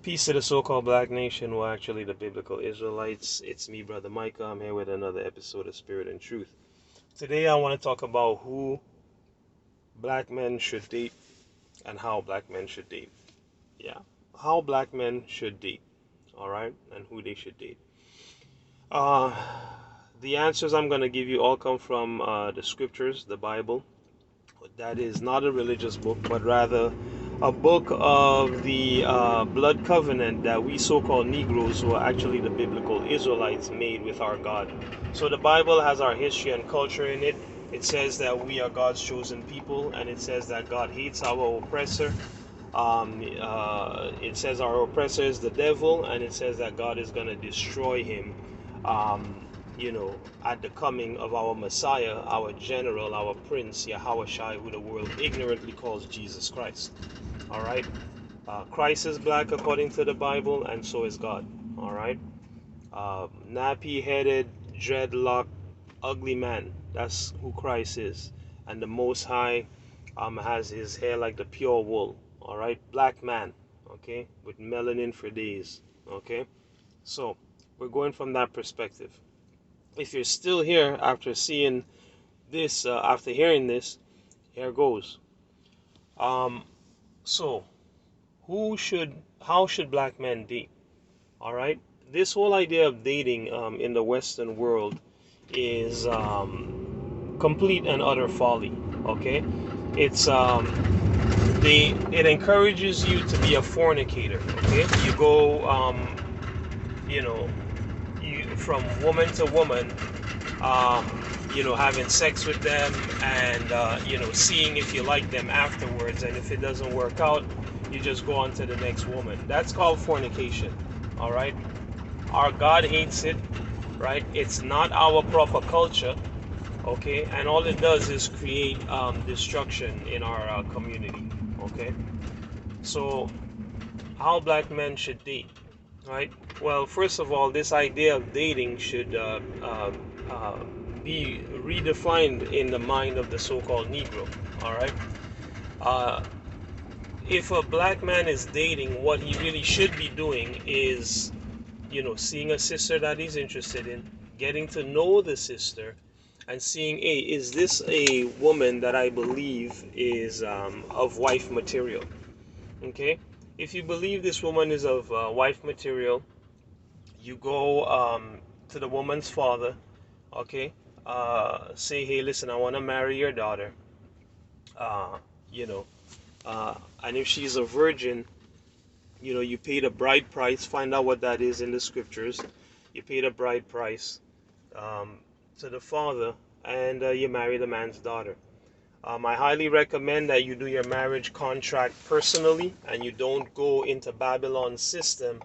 Peace to the so-called black nation, well, actually the biblical Israelites. It's me, Brother Micah. I'm here with another episode of Spirit and Truth. Today I want to talk about who black men should date and how black men should date. Yeah, how black men should date, all right, and who they should date. Uh, the answers I'm going to give you all come from the scriptures, the Bible. That is not a religious book, but rather a book of the blood covenant that we so-called Negroes, who are actually the biblical Israelites, made with our God. So the Bible has our history and culture in it. It says that we are God's chosen people, and it says that God hates our oppressor. It says our oppressor is the devil, and it says that God is going to destroy him. At the coming of our Messiah, our general, our prince, Yahweh Shai, who the world ignorantly calls Jesus Christ. All right? Christ is black according to the Bible, and so is God. All right? Nappy-headed, dreadlock, ugly man. That's who Christ is. And the Most High has his hair like the pure wool. All right? Black man. Okay? With melanin for days. Okay? So, we're going from that perspective. If you're still here after seeing this, after hearing this, here goes. So, how should black men date? All right. This whole idea of dating in the Western world is complete and utter folly. Okay. It encourages you to be a fornicator. Okay. You go, from woman to woman, having sex with them and, seeing if you like them afterwards. And if it doesn't work out, you just go on to the next woman. That's called fornication. All right. Our God hates it. Right. It's not our proper culture. Okay. And all it does is create destruction in our community. Okay. So how black men should date. Right. Well, first of all, this idea of dating should be redefined in the mind of the so-called Negro. All right. If a black man is dating, what he really should be doing is, seeing a sister that he's interested in, getting to know the sister, and seeing, hey, is this a woman that I believe is of wife material? Okay. If you believe this woman is of wife material, you go to the woman's father, okay? Say, hey, listen, I want to marry your daughter. Uh, you know, and if she's a virgin, you pay the bride price. Find out what that is in the scriptures. You pay the bride price to the father, and you marry the man's daughter. I highly recommend that you do your marriage contract personally and you don't go into Babylon's system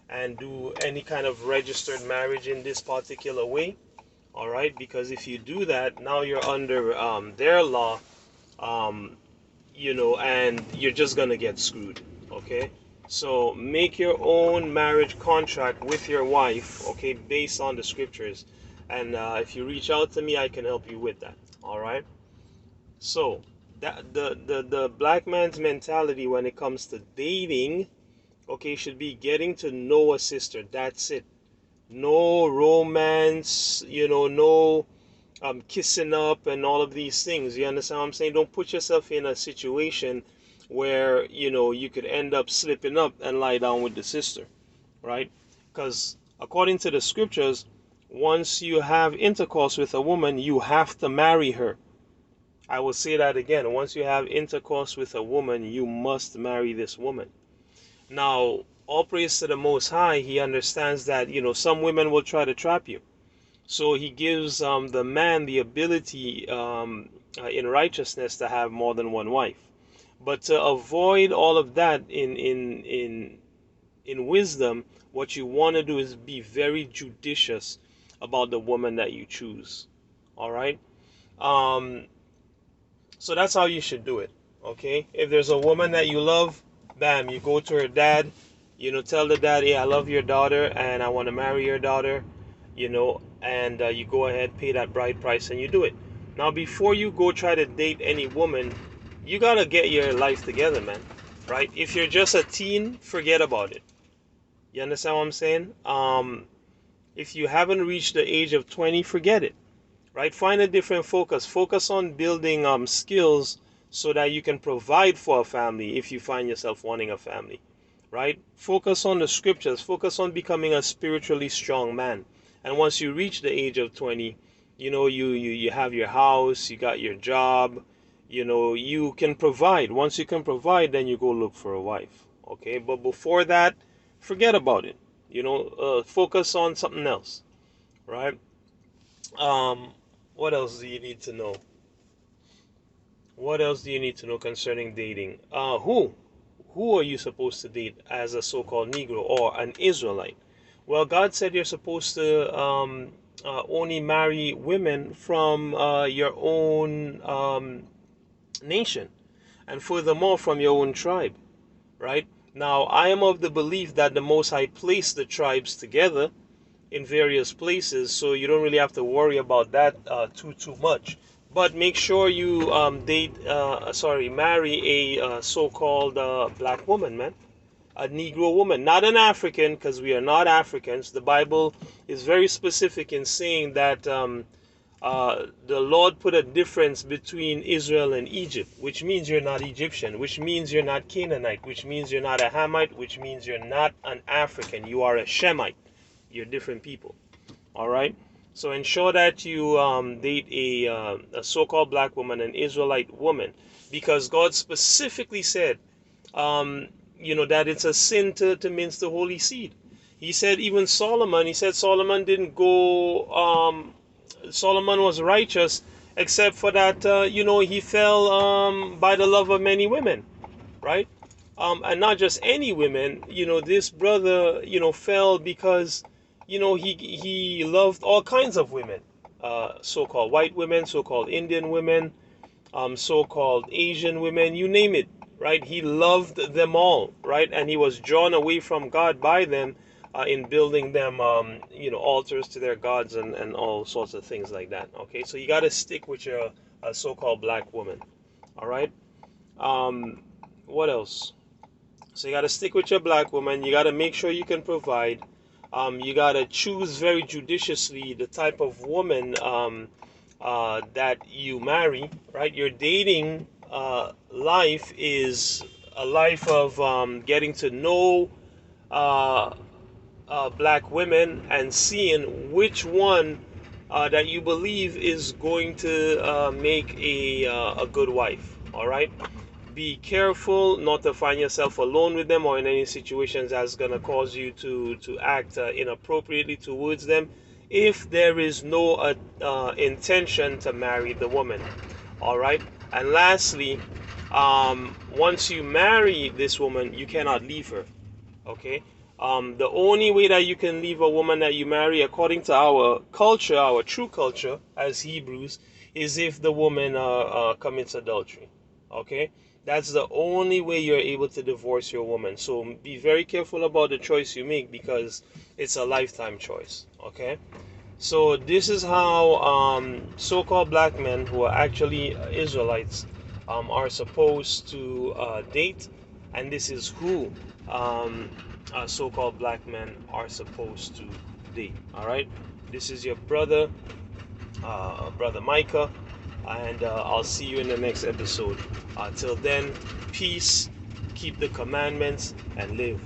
and do any kind of registered marriage in this particular way. All right, because if you do that, now you're under their law, and you're just gonna get screwed. Okay, so make your own marriage contract with your wife, okay, based on the scriptures. And if you reach out to me, I can help you with that. All right. So that the black man's mentality when it comes to dating, okay, should be getting to know a sister. That's it. No romance, no kissing up and all of these things. You understand what I'm saying? Don't put yourself in a situation where you could end up slipping up and lie down with the sister, right? Because according to the scriptures, once you have intercourse with a woman, you have to marry her. I will say that again. Once you have intercourse with a woman, you must marry this woman. Now, all praise to the Most High. He understands that, some women will try to trap you. So he gives the man the ability in righteousness to have more than one wife. But to avoid all of that in wisdom, what you want to do is be very judicious about the woman that you choose. All right? So that's how you should do it, okay? If there's a woman that you love, bam, you go to her dad, tell the dad, hey, I love your daughter and I want to marry your daughter, and you go ahead, pay that bride price and you do it. Now, before you go try to date any woman, you got to get your life together, man, right? If you're just a teen, forget about it, You understand what I'm saying? If you haven't reached the age of 20, forget it, right? Find a different focus. Focus on building skills so that you can provide for a family if you find yourself wanting a family, right? Focus on the scriptures. Focus on becoming a spiritually strong man. And once you reach the age of 20, you have your house, you got your job, you can provide. Once you can provide, then you go look for a wife, okay? But before that, forget about it. Focus on something else, right? Um, what else do you need to know? What else do you need to know concerning dating? Who are you supposed to date as a so-called Negro or an Israelite? Well, God said you're supposed to only marry women from your own nation, and furthermore from your own tribe, right? Now, I am of the belief that the Most High placed the tribes together in various places, so you don't really have to worry about that too much. But make sure you marry a so-called black woman, man, a Negro woman, not an African, because we are not Africans. The Bible is very specific in saying that the Lord put a difference between Israel and Egypt, which means you're not Egyptian, which means you're not Canaanite, which means you're not a Hamite, which means you're not an African. You are a Shemite. You're different people. All right. So ensure that you date a so-called black woman, an Israelite woman, because God specifically said, that it's a sin to mince the holy seed. He said, even Solomon. He said Solomon didn't go. Solomon was righteous, except for that, he fell by the love of many women, right? And not just any women. This brother, fell because, he loved all kinds of women, so-called white women, so-called Indian women, so-called Asian women, you name it, right? He loved them all, right? And he was drawn away from God by them in building them, altars to their gods and all sorts of things like that. Okay, so you got to stick with your so-called black woman. All right. What else? So you got to stick with your black woman. You got to make sure you can provide. You got to choose very judiciously the type of woman that you marry, right? Your dating life is a life of getting to know uh, black women and seeing which one that you believe is going to make a good wife. All right. Be careful not to find yourself alone with them or in any situations that's going to cause you to act inappropriately towards them if there is no intention to marry the woman. All right. And lastly, once you marry this woman, you cannot leave her. Okay. The only way that you can leave a woman that you marry, according to our culture, our true culture as Hebrews, is if the woman commits adultery. Okay. That's the only way you're able to divorce your woman. So be very careful about the choice you make, because it's a lifetime choice. Okay. So this is how so-called black men who are actually Israelites are supposed to date, and this is who so-called black men are supposed to date. All right. This is your brother Micah, and I'll see you in the next episode. Till then, peace, keep the commandments, and live.